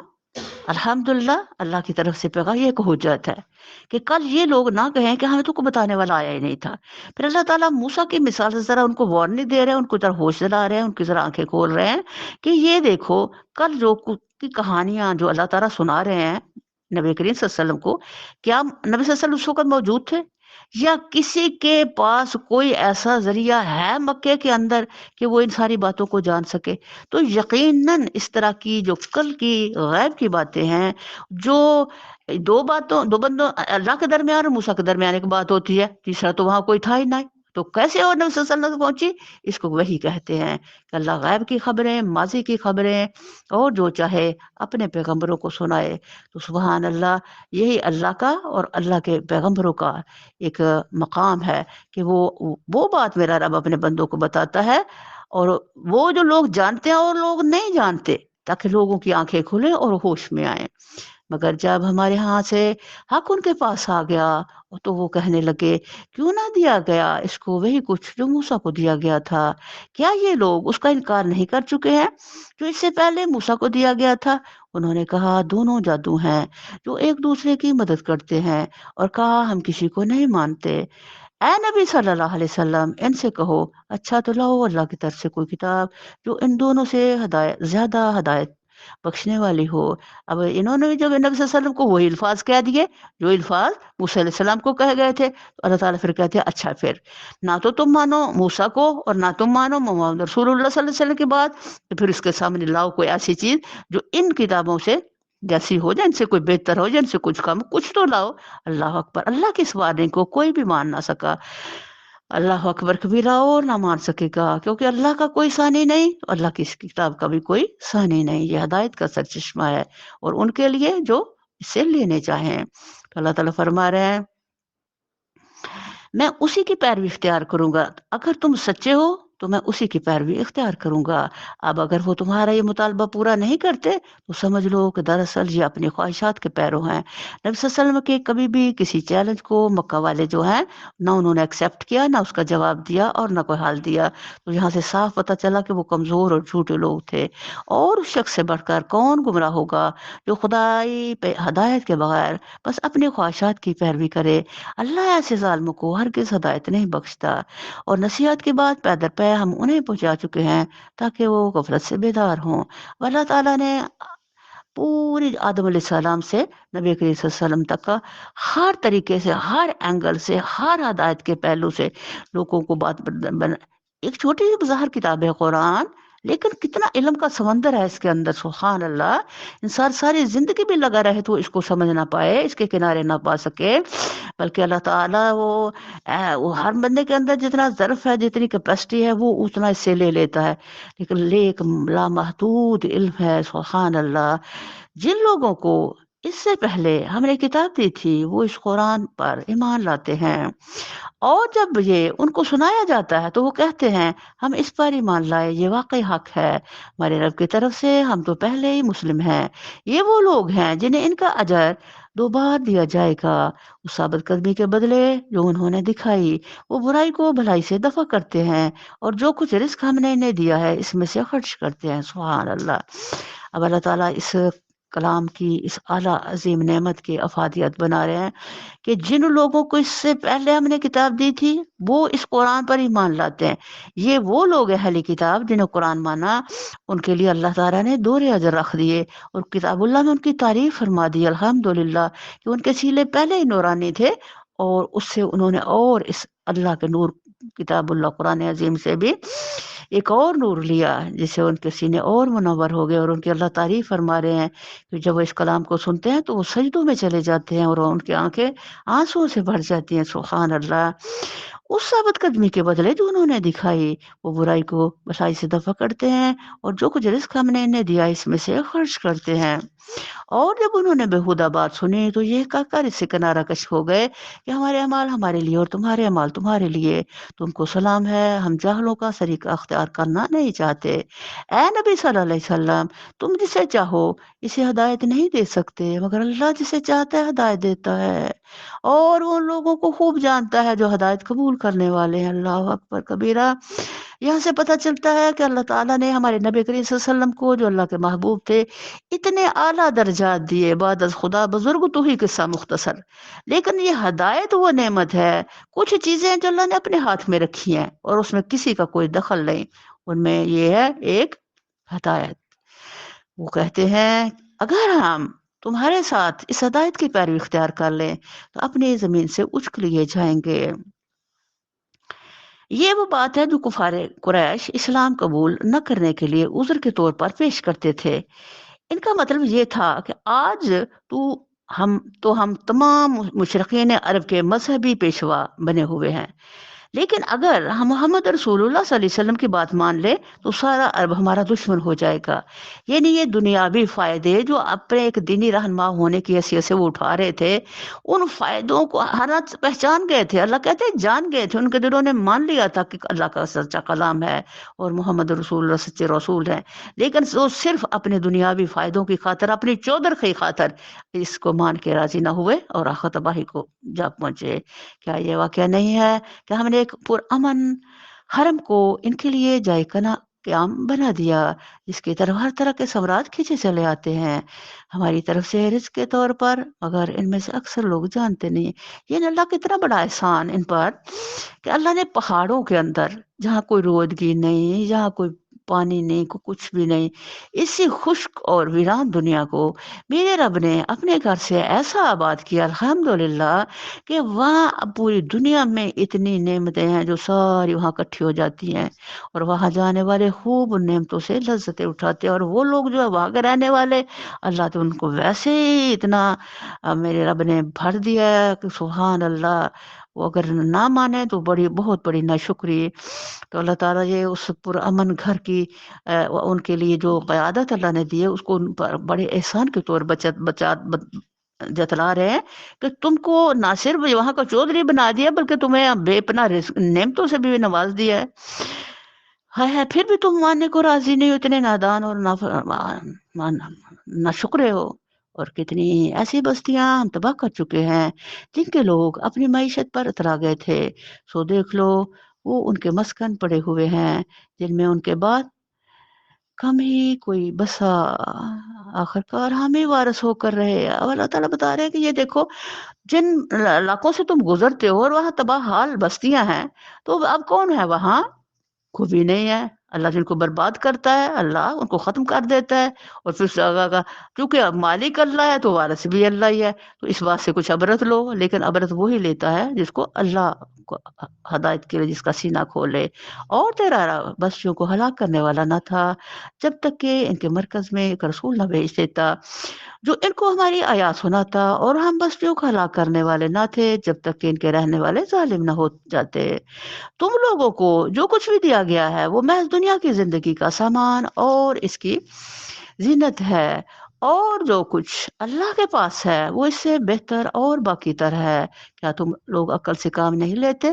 الحمدللہ اللہ کی طرف سے پیغام یہ ایک حجت ہے کہ کل یہ لوگ نہ کہیں کہ ہمیں تو کو بتانے والا آیا ہی نہیں تھا۔ پھر اللہ تعالیٰ موسیٰ کی مثال سے ذرا ان کو وارننگ دے رہے ہیں، ان کو ذرا ہوش دلا رہے ہیں، ان کی ذرا آنکھیں کھول رہے ہیں کہ یہ دیکھو کل جو کی کہانیاں جو اللہ تعالیٰ سنا رہے ہیں نبی کریم صلی اللہ علیہ وسلم کو، کیا نبی صلی اللہ علیہ وسلم اس وقت موجود تھے یا کسی کے پاس کوئی ایسا ذریعہ ہے مکے کے اندر کہ وہ ان ساری باتوں کو جان سکے؟ تو یقیناً اس طرح کی جو کل کی غیب کی باتیں ہیں، جو دو بندوں اللہ کے درمیان اور موسیٰ کے درمیان ایک بات ہوتی ہے، تیسرا تو وہاں کوئی تھا ہی نہیں، تو کیسے اور نبی صلی اللہ علیہ وسلم تک پہنچی؟ اس کو وہی کہتے ہیں کہ اللہ غیب کی خبریں، ماضی کی خبریں اور جو چاہے اپنے پیغمبروں کو سنائے۔ تو سبحان اللہ، یہی اللہ کا اور اللہ کے پیغمبروں کا ایک مقام ہے کہ وہ بات میرا رب اپنے بندوں کو بتاتا ہے، اور وہ جو لوگ جانتے ہیں اور لوگ نہیں جانتے، تاکہ لوگوں کی آنکھیں کھلیں اور ہوش میں آئیں۔ مگر جب ہمارے ہاں سے حق ان کے پاس آ گیا تو وہ کہنے لگے کیوں نہ دیا گیا اس کو وہی کچھ جو موسیٰ کو دیا گیا تھا؟ کیا یہ لوگ اس کا انکار نہیں کر چکے ہیں جو اس سے پہلے موسیٰ کو دیا گیا تھا؟ انہوں نے کہا دونوں جادو ہیں جو ایک دوسرے کی مدد کرتے ہیں، اور کہا ہم کسی کو نہیں مانتے۔ اے نبی صلی اللہ علیہ وسلم، ان سے کہو اچھا تو لاؤ اللہ کی طرف سے کوئی کتاب جو ان دونوں سے زیادہ ہدایت بخشنے والی ہو۔ اب انہوں نے جب نبی صلی اللہ علیہ وسلم کو وہی الفاظ کہہ دیے جو الفاظ موسیٰ علیہ السلام کو کہہ گئے تھے، تو اللہ تعالیٰ پھر کہتے ہیں اچھا پھر نہ تو تم مانو موسیٰ کو اور نہ تم مانو محمد رسول اللہ صلی اللہ علیہ وسلم کی بات، تو پھر اس کے سامنے لاؤ کوئی ایسی چیز جو ان کتابوں سے جیسی ہو، جن سے کوئی بہتر ہو، جن سے کچھ کم، کچھ تو لاؤ۔ اللہ اکبر، اللہ کی اس وارننگ کو کوئی بھی مان نہ سکا۔ اللہ اکبر کبیرہ، اور نہ مان سکے گا، کیونکہ اللہ کا کوئی ثانی نہیں، اللہ کی اس کتاب کا بھی کوئی ثانی نہیں۔ یہ ہدایت کا سرچشمہ ہے اور ان کے لیے جو اس سے لینے چاہیں۔ تو اللہ تعالیٰ فرما رہے ہیں میں اسی کی پیروی اختیار کروں گا، اگر تم سچے ہو تو میں اسی کی پیروی اختیار کروں گا۔ اب اگر وہ تمہارا یہ مطالبہ پورا نہیں کرتے تو سمجھ لو کہ دراصل یہ اپنی خواہشات کے پیرو ہیں۔ نبی صلی اللہ علیہ وسلم کے کبھی بھی کسی چیلنج کو مکہ والے جو ہیں نہ انہوں نے ایکسیپٹ کیا، نہ اس کا جواب دیا اور نہ کوئی حال دیا۔ تو یہاں سے صاف پتہ چلا کہ وہ کمزور اور جھوٹے لوگ تھے، اور اس شخص سے بڑھ کر کون گمراہ ہوگا جو خدائی پہ ہدایت کے بغیر بس اپنی خواہشات کی پیروی کرے۔ اللہ ایسے ظالموں کو ہرگز ہدایت نہیں بخشتا، اور نصیحت کے بعد پے در پے ہم انہیں پہنچا چکے ہیں تاکہ وہ غفلت سے بیدار ہوں۔ اللہ تعالیٰ نے پوری آدم علیہ السلام سے نبی کریم صلی اللہ علیہ وسلم تک کا ہر طریقے سے، ہر اینگل سے، ہر ہدایت کے پہلو سے لوگوں کو ایک چھوٹی سی بظاہر کتاب ہے قرآن، لیکن کتنا علم کا سمندر ہے اس کے اندر، سبحان اللہ. انسان ساری زندگی بھی لگا رہے تو اس کو سمجھ نہ پائے، اس کے کنارے نہ پا سکے. بلکہ اللہ تعالیٰ وہ ہر بندے کے اندر جتنا ظرف ہے، جتنی کیپیسٹی ہے، وہ اتنا اس سے لے لیتا ہے. لیکن ایک لامحدود علم ہے، سبحان اللہ. جن لوگوں کو اس سے پہلے ہم نے کتاب دی تھی وہ اس قرآن پر ایمان لاتے ہیں، اور جب یہ ان کو سنایا جاتا ہے تو وہ کہتے ہیں ہم اس پر ایمان لائے، یہ واقعی حق ہے ہمارے رب کی طرف سے، ہم تو پہلے ہی مسلم ہیں. یہ وہ لوگ ہیں جنہیں ان کا اجر 2 بار دیا جائے گا، اس ثابت قدمی کے بدلے جو انہوں نے دکھائی. وہ برائی کو بھلائی سے دفع کرتے ہیں، اور جو کچھ رزق ہم نے انہیں دیا ہے اس میں سے خرچ کرتے ہیں. سبحان اللہ. اب اللہ تعالیٰ اس کلام کی اس اعلیٰ عظیم نعمت کی افادیت بنا رہے ہیں کہ جن لوگوں کو اس سے پہلے ہم نے کتاب دی تھی وہ اس قرآن پر ایمان لاتے ہیں. یہ وہ لوگ ہیں اہل کتاب جنہیں قرآن مانا، ان کے لیے اللہ تعالیٰ نے 2 اجر رکھ دیے، اور کتاب اللہ میں ان کی تعریف فرما دی الحمدللہ کہ ان کے سیلے پہلے ہی نورانی تھے، اور اس سے انہوں نے اور اس اللہ کے نور کتاب اللہ قرآن عظیم سے بھی ایک اور نور لیا، جس سے ان کے سینے اور منور ہو گئے. اور ان کی اللہ تعریف فرما رہے ہیں کہ جب وہ اس کلام کو سنتے ہیں تو وہ سجدوں میں چلے جاتے ہیں، اور ان کی آنکھیں آنسوں سے بھر جاتی ہیں. سبحان اللہ. اس ثابت قدمی کے بدلے جو انہوں نے دکھائی، وہ برائی کو بھلائی سے دفع کرتے ہیں، اور جو کچھ رزق ہم نے انہیں دیا اس میں سے خرچ کرتے ہیں. اور جب انہوں نے بےہودہ بات سنی تو یہ کہہ کر اس سے کنارہ کش ہو گئے کہ ہمارے اعمال ہمارے لیے اور تمہارے اعمال تمہارے لیے، تم کو سلام ہے، ہم جاہلوں کا طریقہ اختیار کرنا نہیں چاہتے. اے نبی صلی اللہ علیہ وسلم، تم جسے چاہو اسے ہدایت نہیں دے سکتے، مگر اللہ جسے چاہتا ہے ہدایت دیتا ہے، اور وہ ان لوگوں کو خوب جانتا ہے جو ہدایت قبول کرنے والے ہیں. اللہ اکبر کبیرہ. یہاں سے پتہ چلتا ہے کہ اللہ تعالیٰ نے ہمارے نبی کریم صلی اللہ علیہ وسلم کو، جو اللہ کے محبوب تھے، اتنے اعلیٰ درجات دیے. بعد از خدا بزرگ تو ہی قصہ مختصر. لیکن یہ ہدایت وہ نعمت ہے، کچھ چیزیں جو اللہ نے اپنے ہاتھ میں رکھی ہیں اور اس میں کسی کا کوئی دخل نہیں، ان میں یہ ہے ایک ہدایت. وہ کہتے ہیں اگر ہم تمہارے ساتھ اس ہدایت کی پیروی اختیار کر لیں تو اپنی زمین سے اچک لیے جائیں گے. یہ وہ بات ہے جو کفار قریش اسلام قبول نہ کرنے کے لیے عذر کے طور پر پیش کرتے تھے. ان کا مطلب یہ تھا کہ آج تو ہم تمام مشرقین عرب کے مذہبی پیشوا بنے ہوئے ہیں، لیکن اگر ہم محمد رسول اللہ صلی اللہ علیہ وسلم کی بات مان لے تو سارا عرب ہمارا دشمن ہو جائے گا. یعنی یہ دنیاوی فائدے جو اپنے ایک دینی رہنما ہونے کی حیثیت سے وہ اٹھا رہے تھے، ان فائدوں کو حالات پہچان گئے تھے. اللہ کہتے ہیں جان گئے تھے، ان کے دلوں نے مان لیا تھا کہ اللہ کا سچا کلام ہے اور محمد رسول اللہ سچے رسول ہیں. لیکن وہ صرف اپنے دنیاوی فائدوں کی خاطر، اپنی چودر کی خاطر اس کو مان کے راضی نہ ہوئے اور آخر تباہی کو جا پہنچے. کیا یہ واقعہ نہیں ہے کہ ہم نے ایک پرامن حرم کو ان کے لیے جائے کنا قیام بنا دیا، جس کی طرف ہر طرح کے ثمرات کھینچے چلے آتے ہیں ہماری طرف سے رزق کے طور پر، مگر ان میں سے اکثر لوگ جانتے نہیں. یہ اللہ کا اتنا بڑا احسان ان پر کہ اللہ نے پہاڑوں کے اندر، جہاں کوئی رودگی نہیں، جہاں کوئی پانی نہیں، کوئی کچھ بھی نہیں، اسی خشک اور ویران دنیا کو میرے رب نے اپنے گھر سے ایسا آباد کیا الحمدللہ کہ وہاں پوری دنیا میں اتنی نعمتیں ہیں جو ساری وہاں اکٹھی ہو جاتی ہیں، اور وہاں جانے والے خوب ان نعمتوں سے لذتیں اٹھاتے ہیں. اور وہ لوگ جو ہے وہاں کے رہنے والے، اللہ تو ان کو ویسے ہی اتنا میرے رب نے بھر دیا ہے کہ سبحان اللہ. وہ اگر نہ مانے تو بہت بڑی ناشکری. تو اللہ تعالیٰ یہ اس پرامن گھر کی ان کے لیے جو قیادت اللہ نے دی ہے، اس کو ان پر بڑے احسان کے طور جتلا رہے ہیں کہ تم کو نہ صرف وہاں کا چودھری بنا دیا بلکہ تمہیں بے پناہ نعمتوں سے بھی نواز دیا ہے. ہے پھر بھی تم ماننے کو راضی نہیں ہو، اتنے نادان اور نہ شکرے ہو. اور کتنی ایسی بستیاں ہم تباہ کر چکے ہیں جن کے لوگ اپنی معیشت پر اترا گئے تھے. سو دیکھ لو وہ ان کے مسکن پڑے ہوئے ہیں جن میں ان کے بعد کم ہی کوئی بسا آخرکار ہم ہی وارث ہو کر رہے. اب اللہ تعالیٰ بتا رہے ہیں کہ یہ دیکھو جن علاقوں سے تم گزرتے ہو اور وہاں تباہ حال بستیاں ہیں، تو اب کون ہے وہاں؟ کوئی بھی نہیں ہے. اللہ جن کو برباد کرتا ہے اللہ ان کو ختم کر دیتا ہے، اور پھر سے کیونکہ اب مالک اللہ ہے تو وارث بھی اللہ ہی ہے. تو اس بات سے کچھ عبرت لو، لیکن عبرت وہی لیتا ہے جس کو اللہ کو ہدایت کے لیے جس کا سینہ کھولے، اور تیرا بستیوں کو ہلاک کرنے والا نہ تھا جب تک کہ ان کے مرکز میں ایک رسول نہ بھیج دیتا جو ان کو ہماری آیات سناتا، اور ہم بستیوں کو ہلاک کرنے والے نہ تھے جب تک کہ ان کے رہنے والے ظالم نہ ہو جاتے۔ تم لوگوں کو جو کچھ بھی دیا گیا ہے وہ محض دنیا کی زندگی کا سامان اور اس کی زینت ہے، اور جو کچھ اللہ کے پاس ہے وہ اس سے بہتر اور باقی تر ہے۔ کیا تم لوگ عقل سے کام نہیں لیتے؟